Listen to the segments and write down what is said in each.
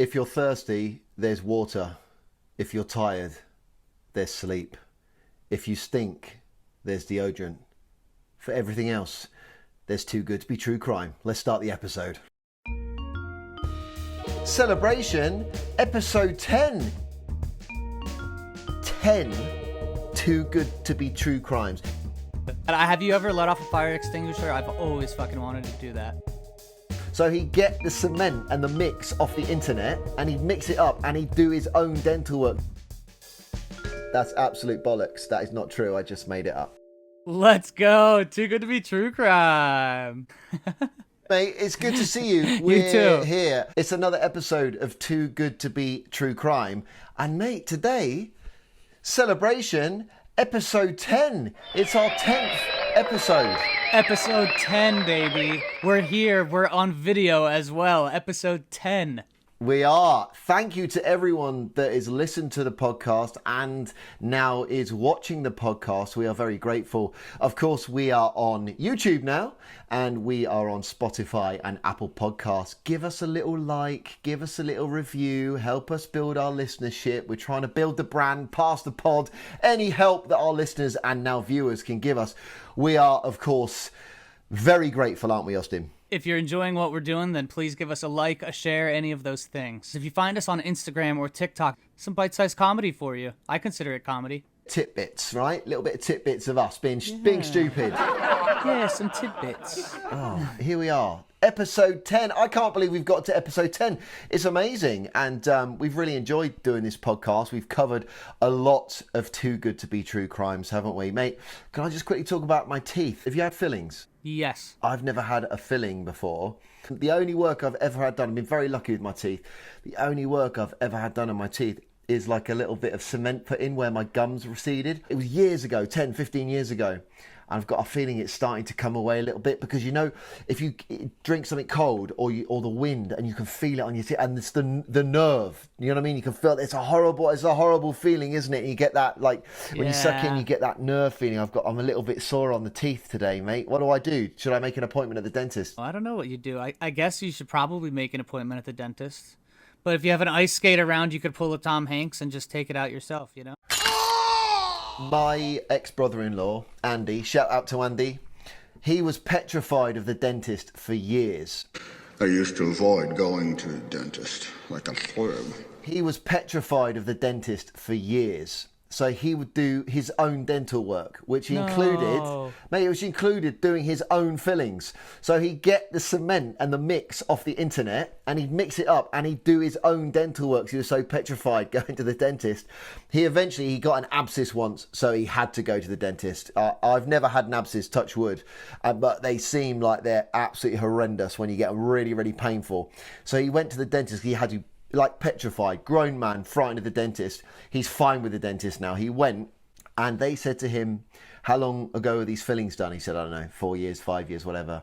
If you're thirsty, there's water. If you're tired, there's sleep. If you stink, there's deodorant. For everything else, there's Too Good to Be True Crime. Let's start the episode. Celebration, episode 10. 10 Too Good to Be True Crimes. Have you ever let off a fire extinguisher? I've always fucking wanted to do that. So he'd get the cement and the mix off the internet and he'd mix it up and he'd do his own dental work. That's absolute bollocks. That is not true. I just made it up. Let's go. Too good to be true crime. Mate, it's good to see you. You too. Here. It's another episode of Too Good to Be True Crime. And mate, today, celebration, episode 10. It's our 10th episode. Episode 10, baby. We're here. We're on video as well. Episode 10. We are. Thank you to everyone that has listened to the podcast and now is watching the podcast. We are very grateful. Of course, we are on YouTube now and we are on Spotify and Apple Podcasts. Give us a little like, give us a little review, help us build our listenership. We're trying to build the brand, pass the pod. Any help that our listeners and now viewers can give us. We are, of course, very grateful, aren't we, Austin? If you're enjoying what we're doing, then please give us a like, a share, any of those things. If you find us on Instagram or TikTok, some bite-sized comedy for you. I consider it comedy. Tidbits, right? Little bit of tidbits of us being stupid. Yeah, some tidbits. Oh, here we are. Episode 10. I can't believe we've got to episode 10. It's amazing. And we've really enjoyed doing this podcast. We've covered a lot of Too Good to Be True Crimes, haven't we? Mate, can I just quickly talk about my teeth? Have you had fillings? Yes. I've never had a filling before. The only work I've ever had done, I've been very lucky with my teeth. The only work I've ever had done on my teeth is like a little bit of cement put in where my gums receded. It was years ago, 10, 15 years ago. I've got a feeling it's starting to come away a little bit because, you know, if you drink something cold or the wind and you can feel it on your teeth and it's the nerve, you know what I mean? You can feel it. It's a horrible feeling, isn't it? And you get that, like, when you suck in, you get that nerve feeling. I'm a little bit sore on the teeth today, mate. What do I do? Should I make an appointment at the dentist? Well, I don't know what you do. I guess you should probably make an appointment at the dentist. But if you have an ice skate around, you could pull a Tom Hanks and just take it out yourself, you know? My ex-brother-in-law, Andy, shout out to Andy, he was petrified of the dentist for years. I used to avoid going to the dentist like a flib. He was petrified of the dentist for years. So he would do his own dental work, which included doing his own fillings. So he'd get the cement and the mix off the internet and he'd mix it up and he'd do his own dental work. He was so petrified going to the dentist. He got an abscess once, so he had to go to the dentist. I've never had an abscess, touch wood, but they seem like they're absolutely horrendous when you get them really, really painful. So he went to the dentist. He had to, like, petrified, grown man, frightened of the dentist. He's fine with the dentist now. He went and they said to him, how long ago were these fillings done? He said, I don't know, 4 years, 5 years, whatever.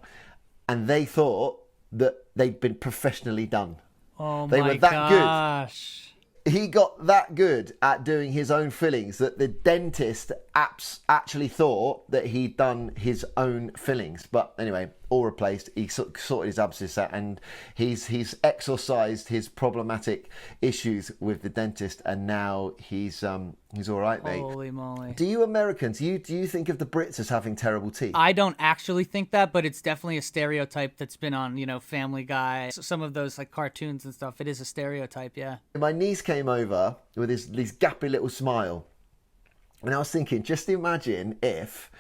And they thought that they'd been professionally done. Oh, they my were that gosh. Good. He got that good at doing his own fillings that the dentist actually thought that he'd done his own fillings. But anyway, all replaced. He sorted his abscess out and he's exorcised his problematic issues with the dentist, and now he's all right, mate. Holy moly. Do you Americans, do you think of the Brits as having terrible teeth? I don't actually think that, but it's definitely a stereotype that's been on, Family Guy, some of those like cartoons and stuff. It is a stereotype, yeah. My niece came over with this gappy little smile. And I was thinking, just imagine if,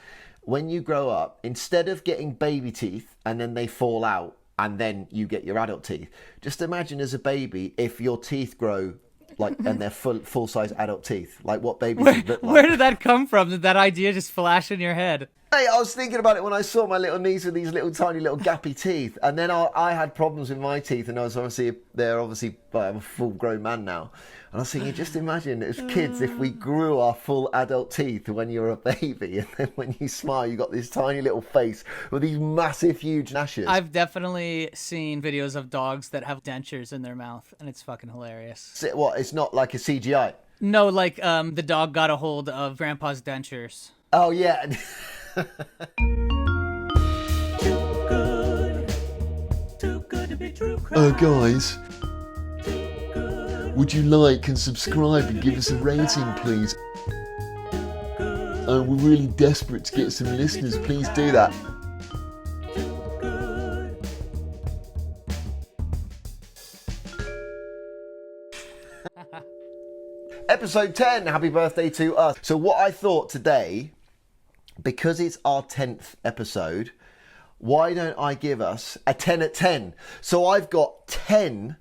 when you grow up, instead of getting baby teeth and then they fall out and then you get your adult teeth, just imagine as a baby if your teeth grow like and they're full-size adult teeth, like what babies would look like. Where did that come from? Did that idea just flash in your head? Hey, I was thinking about it when I saw my little niece with these little tiny little gappy teeth, and then I had problems with my teeth, and I'm a full-grown man now, and I was thinking, just imagine as kids if we grew our full adult teeth when you're a baby, and then when you smile, you got this tiny little face with these massive, huge gnashes. I've definitely seen videos of dogs that have dentures in their mouth, and it's fucking hilarious. What? It's not like a CGI. No, like the dog got a hold of Grandpa's dentures. Oh yeah. Too good to be true crime. Guys, would you like and subscribe and give us a rating, please? We're really desperate to get some listeners. Please do that. Episode 10, happy birthday to us. So what I thought today, because it's our 10th episode, why don't I give us a 10 at 10? So I've got 10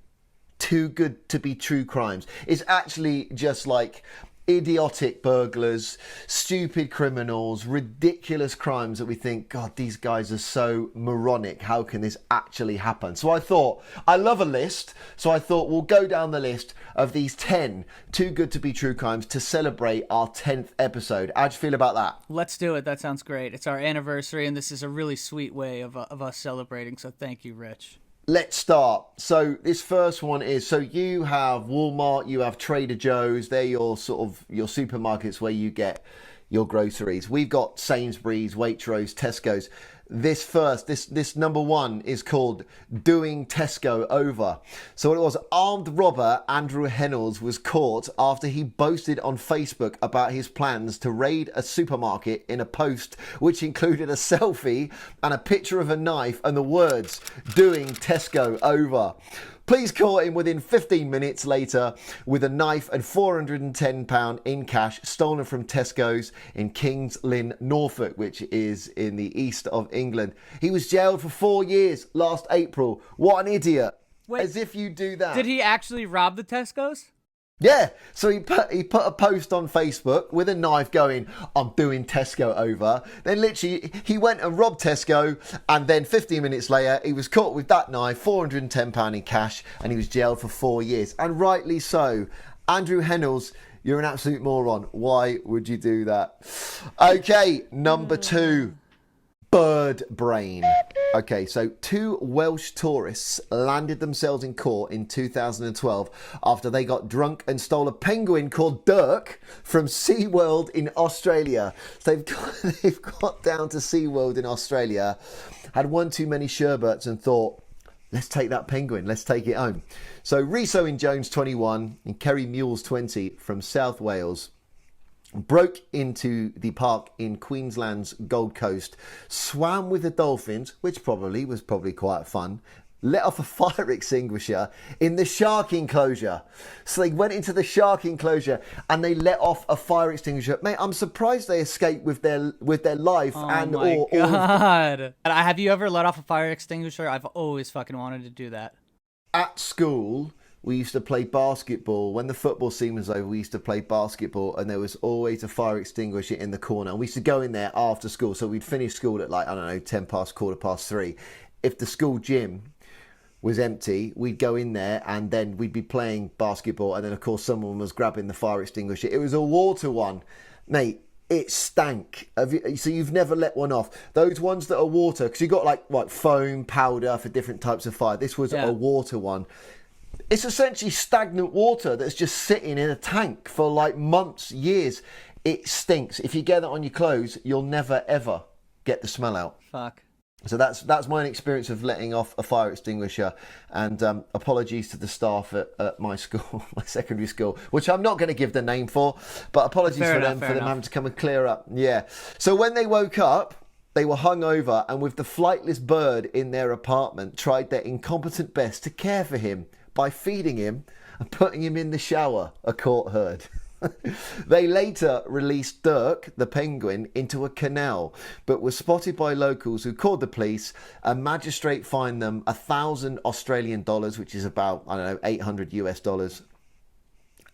too good to be true crimes. It's actually just like idiotic burglars, stupid criminals, ridiculous crimes that we think, God, these guys are so moronic. How can this actually happen? So I thought, I love a list. So I thought we'll go down the list of these 10 too good to be true crimes to celebrate our 10th episode. How do you feel about that? Let's do it. That sounds great. It's our anniversary, and this is a really sweet way of us celebrating. So thank you, Rich. Let's start. So this first one is, so you have Walmart, you have Trader Joe's, they're your sort of your supermarkets where you get your groceries. We've got Sainsbury's, Waitrose, Tesco's. This number one is called Doing Tesco Over. So what it was, armed robber Andrew Hennels was caught after he boasted on Facebook about his plans to raid a supermarket in a post which included a selfie and a picture of a knife and the words Doing Tesco Over. Police caught him within 15 minutes later with a knife and £410 in cash stolen from Tesco's in Kings Lynn, Norfolk, which is in the east of England. He was jailed for 4 years last April. What an idiot. Wait, as if you do that. Did he actually rob the Tesco's? Yeah, so he put a post on Facebook with a knife going, I'm doing Tesco over. Then literally he went and robbed Tesco, and then 15 minutes later he was caught with that knife, £410 in cash, and he was jailed for 4 years. And rightly so. Andrew Hennels, you're an absolute moron. Why would you do that? Okay, number 2. Bird brain. Okay, so 2 Welsh tourists landed themselves in court in 2012 after they got drunk and stole a penguin called Dirk from SeaWorld in Australia. So they've got down to SeaWorld in Australia, had one too many sherbets and thought, let's take that penguin, let's take it home. So Rhys Owen-Jones, 21, and Kerry Mules, 20, from South Wales, broke into the park in Queensland's Gold Coast, swam with the dolphins, which was probably quite fun, let off a fire extinguisher in the shark enclosure. So they went into the shark enclosure and they let off a fire extinguisher. Mate, I'm surprised they escaped with their life. Oh and my or God. Have you ever let off a fire extinguisher? I've always fucking wanted to do that. At school, we used to play basketball. When the football season was over, we used to play basketball, and there was always a fire extinguisher in the corner. And we used to go in there after school. So we'd finish school at 10 past, 3:15. If the school gym was empty, we'd go in there and then we'd be playing basketball. And then, of course, someone was grabbing the fire extinguisher. It was a water one. Mate, it stank. So you've never let one off. Those ones that are water, because you got like foam, powder for different types of fire. This was a water one. It's essentially stagnant water that's just sitting in a tank for like months, years. It stinks. If you get it on your clothes, you'll never ever get the smell out. Fuck. So that's my experience of letting off a fire extinguisher. And apologies to the staff at my school, my secondary school, which I'm not going to give the name for, but apologies for them having to come and clear up. Yeah. So when they woke up, they were hungover and with the flightless bird in their apartment, tried their incompetent best to care for him by feeding him and putting him in the shower, a court heard. They later released Dirk, the penguin, into a canal, but were spotted by locals who called the police. A magistrate fined them $1,000 which is about, $800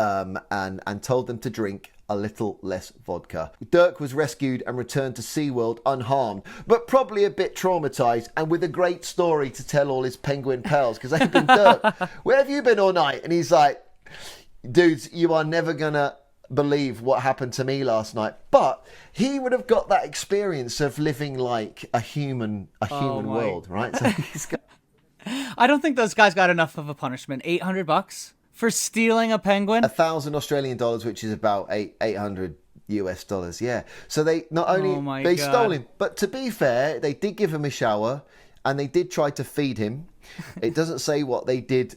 and told them to drink a little less vodka. Dirk was rescued and returned to SeaWorld unharmed, but probably a bit traumatised and with a great story to tell all his penguin pals, because they've been, Dirk, where have you been all night? And he's like, dudes, you are never gonna believe what happened to me last night. But he would have got that experience of living like a human world, right? So he's got... I don't think those guys got enough of a punishment. $800 for stealing a penguin? $1,000 which is about $800. Yeah. So they not only God. stole him, but to be fair, they did give him a shower and they did try to feed him. It doesn't say what they did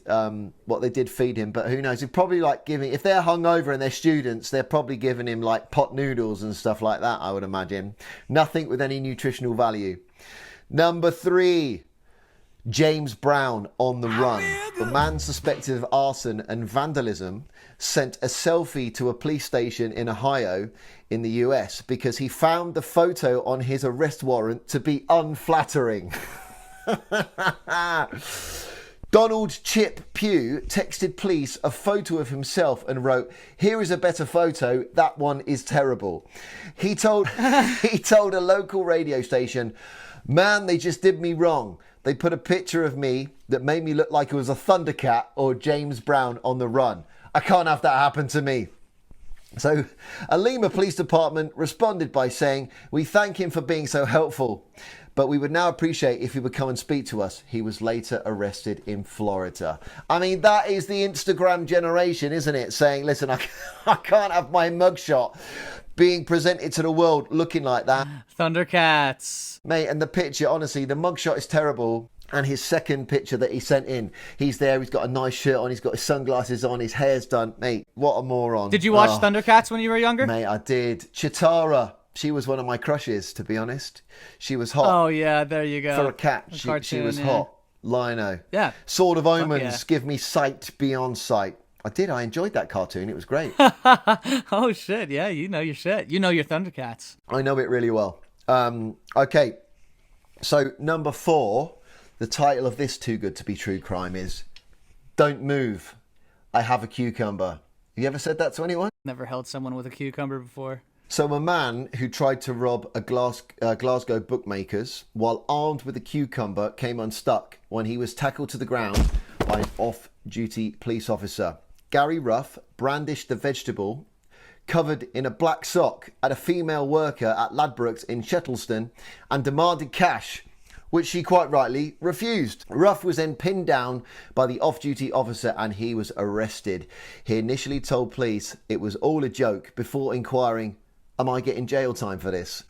feed him, but who knows? He's probably like giving, if they're hungover and they're students, they're probably giving him like pot noodles and stuff like that, I would imagine. Nothing with any nutritional value. Number 3, James Brown on the run. The man suspected of arson and vandalism sent a selfie to a police station in Ohio in the US because he found the photo on his arrest warrant to be unflattering. Donald Chip Pugh texted police a photo of himself and wrote, "Here is a better photo. That one is terrible." He told a local radio station, "Man, they just did me wrong. They put a picture of me that made me look like it was a Thundercat or James Brown on the run. I can't have that happen to me." So, a Lima Police Department responded by saying, "We thank him for being so helpful, but we would now appreciate if he would come and speak to us." He was later arrested in Florida. I mean, that is the Instagram generation, isn't it? Saying, listen, I can't have my mugshot being presented to the world looking like that. Thundercats. Mate, and the picture, honestly, the mugshot is terrible. And his second picture that he sent in, he's there, he's got a nice shirt on, he's got his sunglasses on, his hair's done. Mate, what a moron. Did you watch Thundercats when you were younger? Mate, I did. Chitara, she was one of my crushes, to be honest. She was hot. Oh, yeah, there you go. For a cat, A she cartoon, was yeah. hot. Lino. Yeah. Sword of Omens, yeah. give me sight beyond sight. I enjoyed that cartoon, it was great. Oh, shit, yeah, you know your shit. You know your Thundercats. I know it really well. Okay, so number 4, the title of this Too Good To Be True crime is "Don't Move, I Have a Cucumber." Have you ever said that to anyone? Never held someone with a cucumber before. So a man who tried to rob a Glasgow bookmakers while armed with a cucumber came unstuck when he was tackled to the ground by an off-duty police officer. Gary Ruff brandished the vegetable covered in a black sock at a female worker at Ladbrokes in Shettleston and demanded cash, which she quite rightly refused. Ruff was then pinned down by the off-duty officer and he was arrested. He initially told police it was all a joke before inquiring, "Am I getting jail time for this?"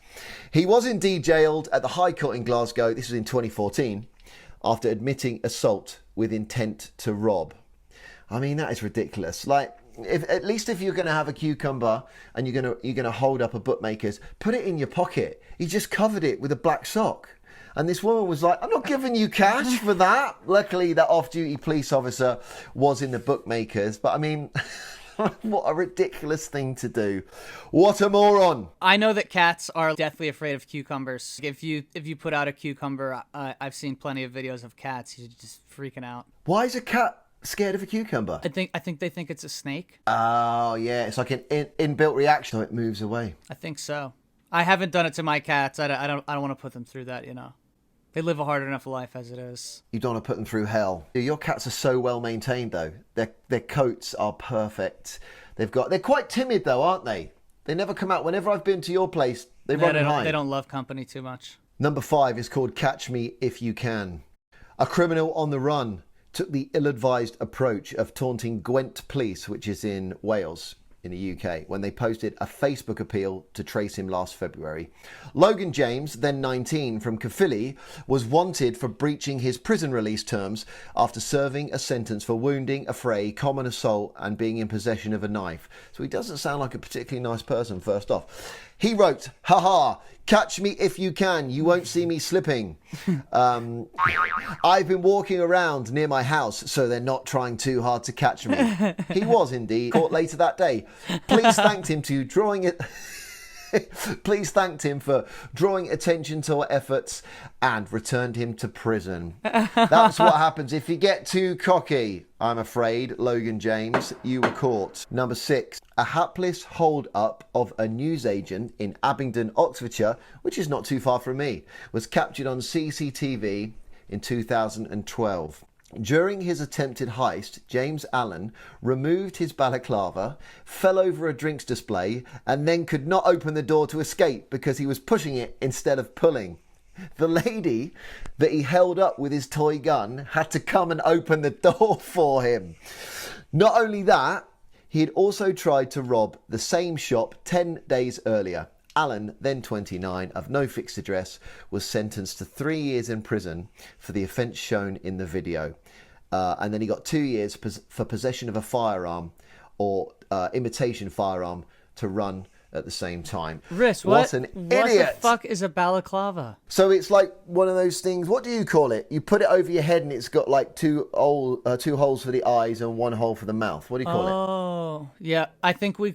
He was indeed jailed at the High Court in Glasgow, this was in 2014, after admitting assault with intent to rob. I mean, that is ridiculous. Like, at least if you're going to have a cucumber and you're going to hold up a bookmaker's, put it in your pocket. He just covered it with a black sock. And this woman was like, "I'm not giving you cash for that." Luckily, that off-duty police officer was in the bookmakers. But I mean, what a ridiculous thing to do. What a moron. I know that cats are deathly afraid of cucumbers. If you put out a cucumber, I've seen plenty of videos of cats just freaking out. Why is a cat scared of a cucumber? I think they think it's a snake. Oh, yeah. It's like an inbuilt reaction. So it moves away. I think so. I haven't done it to my cats. I don't want to put them through that, you know. They live a hard enough life as it is. You don't want to put them through hell. Your cats are so well maintained, though. Their coats are perfect. They're quite timid, though, aren't they? They never come out. Whenever I've been to your place, they run and hide. They don't love company too much. Number 5 is called Catch Me If You Can. A criminal on the run took the ill-advised approach of taunting Gwent Police, which is in Wales, in the UK, when they posted a Facebook appeal to trace him last February. Logan James, then 19, from Caerphilly, was wanted for breaching his prison release terms after serving a sentence for wounding, affray, common assault and being in possession of a knife. So he doesn't sound like a particularly nice person, first off. He wrote, "Haha, catch me if you can, you won't see me slipping. I've been walking around near my house, so they're not trying too hard to catch me." He was indeed caught later that day. Police thanked him for drawing attention to our efforts and returned him to prison. That's what happens if you get too cocky. I'm afraid, Logan James, you were caught. Number 6, a hapless hold-up of a newsagent in Abingdon, Oxfordshire, which is not too far from me, was captured on CCTV in 2012. During his attempted heist, James Allen removed his balaclava, fell over a drinks display, and then could not open the door to escape because he was pushing it instead of pulling. The lady that he held up with his toy gun had to come and open the door for him. Not only that, he had also tried to rob the same shop 10 days earlier. Alan, then 29, of no fixed address, was sentenced to 3 years in prison for the offence shown in the video. And then he got 2 years for possession of a firearm or imitation firearm to run at the same time. Riss, what an idiot! What the fuck is a balaclava? So it's like one of those things. What do you call it? You put it over your head and it's got like two holes for the eyes and one hole for the mouth. What do you call it? Oh, yeah. I think we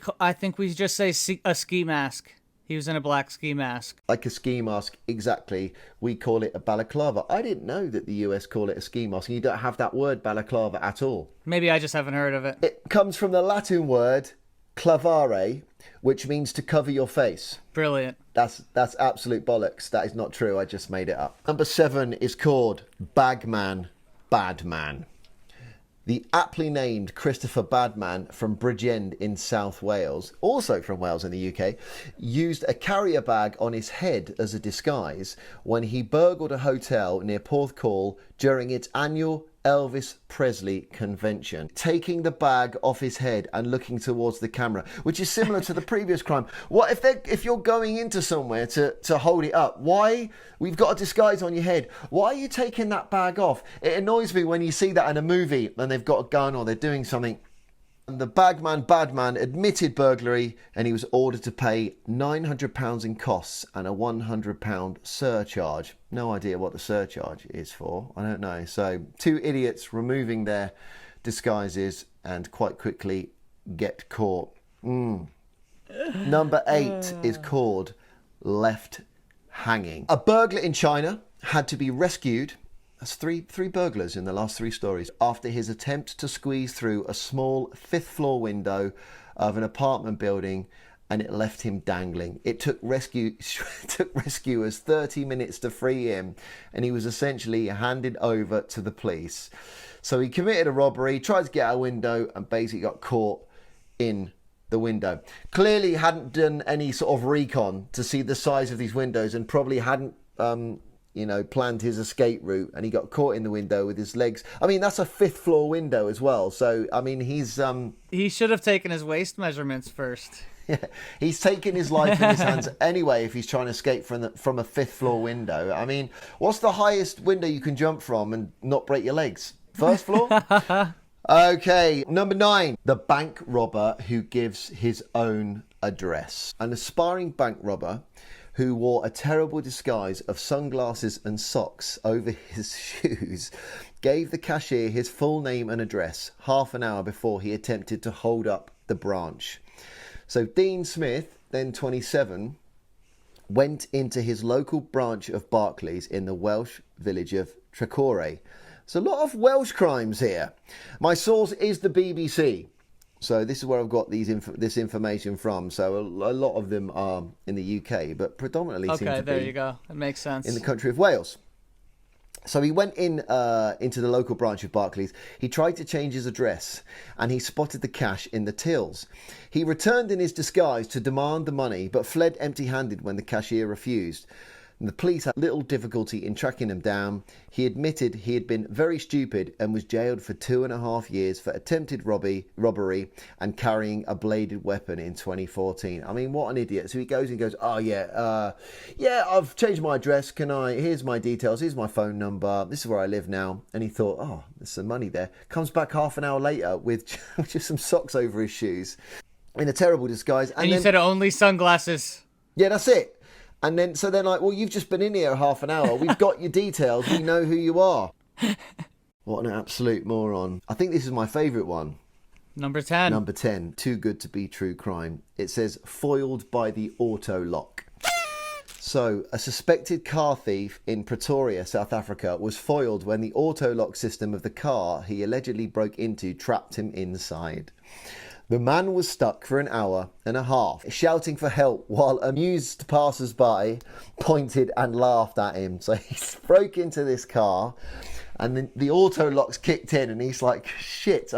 just say a ski mask. He was in a black ski mask. Like a ski mask, exactly. We call it a balaclava. I didn't know that the US call it a ski mask, and you don't have that word balaclava at all. Maybe I just haven't heard of it. It comes from the Latin word clavare, which means to cover your face. Brilliant. That's absolute bollocks. That is not true. I just made it up. Number 7 is called Bagman Badman. The aptly named Christopher Badman from Bridgend in South Wales, also from Wales in the UK, used a carrier bag on his head as a disguise when he burgled a hotel near Porthcawl during its annual Elvis Presley convention, taking the bag off his head and looking towards the camera, which is similar to the previous crime. What if you're going into somewhere to hold it up? Why? We've got a disguise on your head. Why are you taking that bag off? It annoys me when you see that in a movie and they've got a gun or they're doing something. And the Bagman Badman admitted burglary and he was ordered to pay £900 in costs and a £100 surcharge. No idea what the surcharge is for. I don't know. So 2 idiots removing their disguises and quite quickly get caught. Number 8 is called left hanging. A burglar in China had to be rescued. That's three burglars in the last 3 stories after his attempt to squeeze through a small 5th floor window of an apartment building, and it left him dangling. It took rescuers 30 minutes to free him, and he was essentially handed over to the police. So he committed a robbery, tried to get out a window, and basically got caught in the window. Clearly hadn't done any sort of recon to see the size of these windows, and probably hadn't planned his escape route, and he got caught in the window with his legs. I mean, that's a 5th floor window as well. So, I mean, he should have taken his waist measurements first. Yeah, he's taken his life in his hands anyway if he's trying to escape from a 5th floor window. I mean, what's the highest window you can jump from and not break your legs? 1st floor? Okay, number 9. The bank robber who gives his own address. An aspiring bank robber who wore a terrible disguise of sunglasses and socks over his shoes, gave the cashier his full name and address half an hour before he attempted to hold up the branch. So Dean Smith, then 27, went into his local branch of Barclays in the Welsh village of Trecore. There's a lot of Welsh crimes here. My source is the BBC. So this is where I've got this information from. So a lot of them are in the UK, but predominantly seem to be... Okay, there you go. It makes sense. In the country of Wales. So he went into the local branch of Barclays. He tried to change his address and he spotted the cash in the tills. He returned in his disguise to demand the money, but fled empty-handed when the cashier refused. And the police had little difficulty in tracking him down. He admitted he had been very stupid and was jailed for 2.5 years for attempted robbery and carrying a bladed weapon in 2014. I mean, what an idiot. So he goes and goes, oh yeah, I've changed my address. Here's my details. Here's my phone number. This is where I live now. And he thought, oh, there's some money there. Comes back half an hour later with just some socks over his shoes in a terrible disguise. And you said only sunglasses. Yeah, that's it. And then, so they're like, well, you've just been in here half an hour. We've got your details. We know who you are. What an absolute moron. I think this is my favourite one. Number 10. Number 10. Too good to be true crime. It says, foiled by the auto lock. So, a suspected car thief in Pretoria, South Africa, was foiled when the auto lock system of the car he allegedly broke into trapped him inside. The man was stuck for an hour and a half, shouting for help while amused passers-by pointed and laughed at him. So he broke into this car and then the auto locks kicked in and he's like, shit,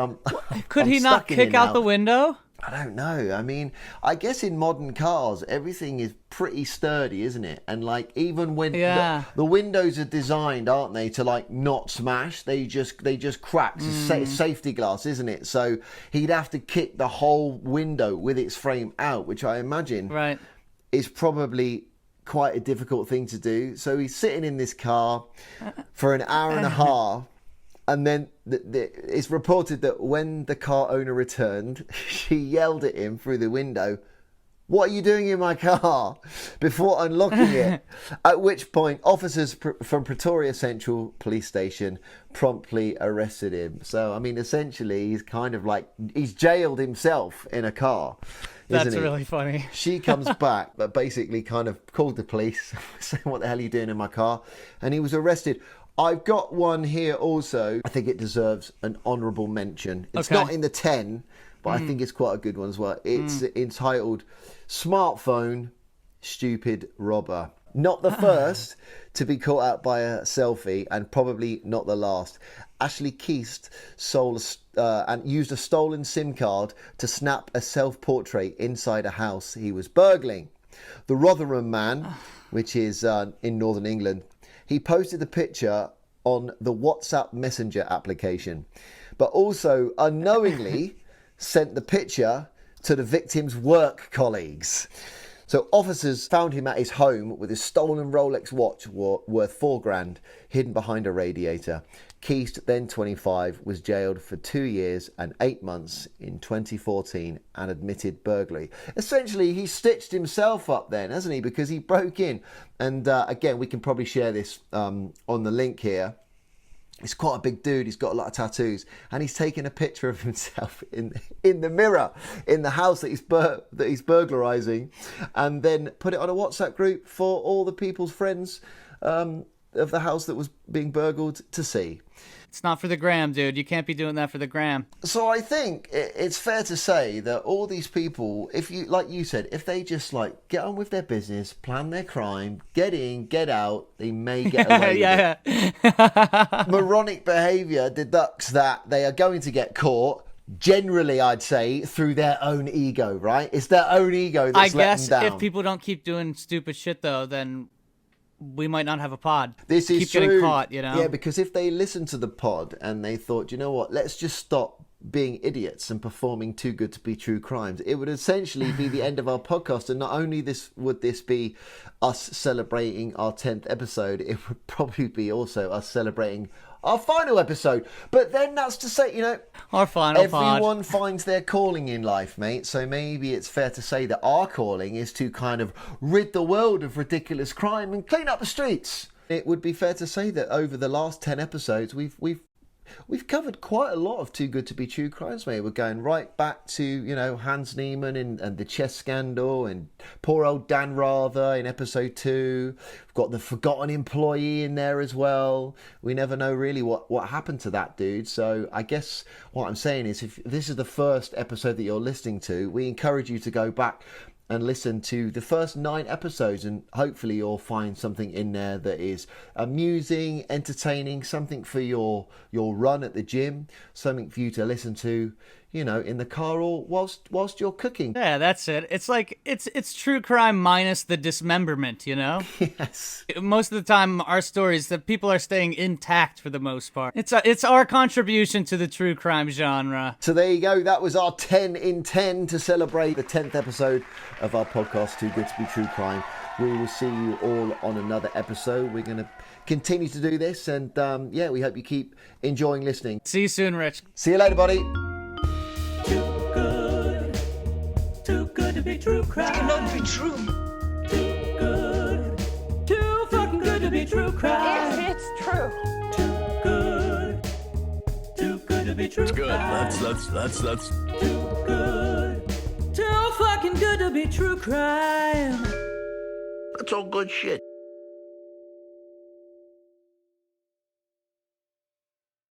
Could he not kick out the window? I don't know. I mean, I guess in modern cars, everything is pretty sturdy, isn't it? And like, even when the windows are designed, aren't they, to like not smash? They just crack. It's safety glass, isn't it? So he'd have to kick the whole window with its frame out, which I imagine is probably quite a difficult thing to do. So he's sitting in this car for an hour and a half, and then it's reported that when the car owner returned, she yelled at him through the window, "What are you doing in my car?" before unlocking it. At which point, officers from Pretoria Central Police Station promptly arrested him. So, I mean, essentially, he's kind of like, he's jailed himself in a car. That's really funny. She comes back, but basically kind of called the police, saying, "What the hell are you doing in my car?" And he was arrested. I've got one here also. I think it deserves an honourable mention. It's not in the 10, but I think it's quite a good one as well. It's entitled "Smartphone Stupid Robber." Not the first to be caught out by a selfie, and probably not the last. Ashley Keast and used a stolen SIM card to snap a self-portrait inside a house he was burgling. The Rotherham man, which is in Northern England, he posted the picture on the WhatsApp Messenger application, but also unknowingly sent the picture to the victim's work colleagues. So officers found him at his home with his stolen Rolex watch worth $4,000 hidden behind a radiator. Keast, then 25, was jailed for 2 years and 8 months in 2014 and admitted burglary. Essentially, he stitched himself up then, hasn't he? Because he broke in. And again, we can probably share this on the link here. He's quite a big dude. He's got a lot of tattoos, and he's taken a picture of himself in the mirror in the house that he's burglarizing, and then put it on a WhatsApp group for all the people's friends of the house that was being burgled to see. It's not for the gram, dude. You can't be doing that for the gram. So I think it's fair to say that all these people, if you, like you said, if they just like get on with their business, plan their crime, get in, get out, they may get away with it. Moronic behaviour deducts that they are going to get caught. Generally, I'd say through their own ego, right? It's their own ego that's letting them down. I guess if people don't keep doing stupid shit, though, then we might not have a pod. This is true. Getting caught, you know? Yeah, because if they listened to the pod and they thought, you know what, let's just stop being idiots and performing too good to be true crimes, it would essentially be the end of our podcast. And not only would this be us celebrating our 10th episode, it would probably be also us celebrating our final episode. But then that's to say, you know, our final everyone pod. finds their calling in life, mate. So maybe it's fair to say that our calling is to kind of rid the world of ridiculous crime and clean up the streets. It would be fair to say that over the last 10 episodes, we've covered quite a lot of Too Good to Be True crimes, mate. We're going right back to, you know, Hans Niemann and the chess scandal, and poor old Dan Rather in episode 2. We've got the forgotten employee in there as well. We never know really what happened to that dude. So I guess what I'm saying is, if this is the first episode that you're listening to, we encourage you to go back and listen to the first 9 episodes, and hopefully you'll find something in there that is amusing, entertaining, something for your run at the gym, something for you to listen to, you know, in the car or whilst you're cooking. Yeah, that's it. It's like it's true crime minus the dismemberment, you know? Yes. Most of the time, our stories, that people are staying intact for the most part. It's our contribution to the true crime genre. So there you go. That was our 10 in 10 to celebrate the 10th episode of our podcast, Too Good to Be True Crime. We will see you all on another episode. We're going to continue to do this, and yeah, we hope you keep enjoying listening. See you soon, Rich. See you later, buddy. Too good to be true crime. It cannot be true. Too fucking good to be true crime. If it's true. Too good to be true. It's good. That's Too fucking good to be true crime. That's all good shit.